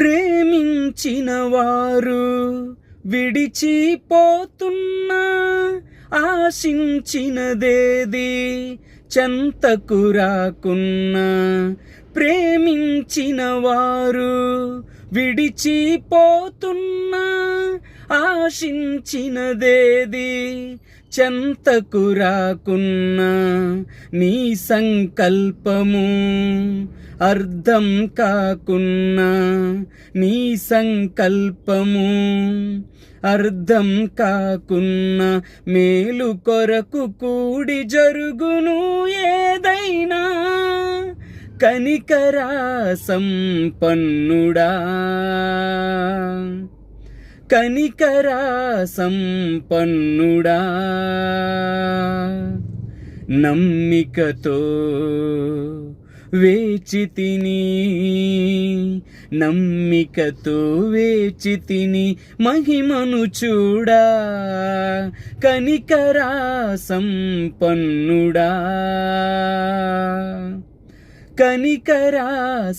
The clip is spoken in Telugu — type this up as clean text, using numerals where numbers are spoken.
ప్రేమించిన వారు విడిచిపోతున్నా ఆశించినదేది చెంతకు రాకున్నా. ప్రేమించిన వారు విడిచిపోతున్నా ఆశించినదేది చెంతకు రాకున్నా. నీ సంకల్పము అర్థం కాకున్నా, నీ సంకల్పము అర్థం కాకున్నా. మేలు కొరకు కూడి జరుగును ఏదైనా, కనికరా సంపన్నుడా, కనికరా సంపన్నుడా. నమ్మికతో వేచితిని, నమ్మికతో వేచితిని మహిమను చూడా, కనికరా సంపన్నుడా, కనికరా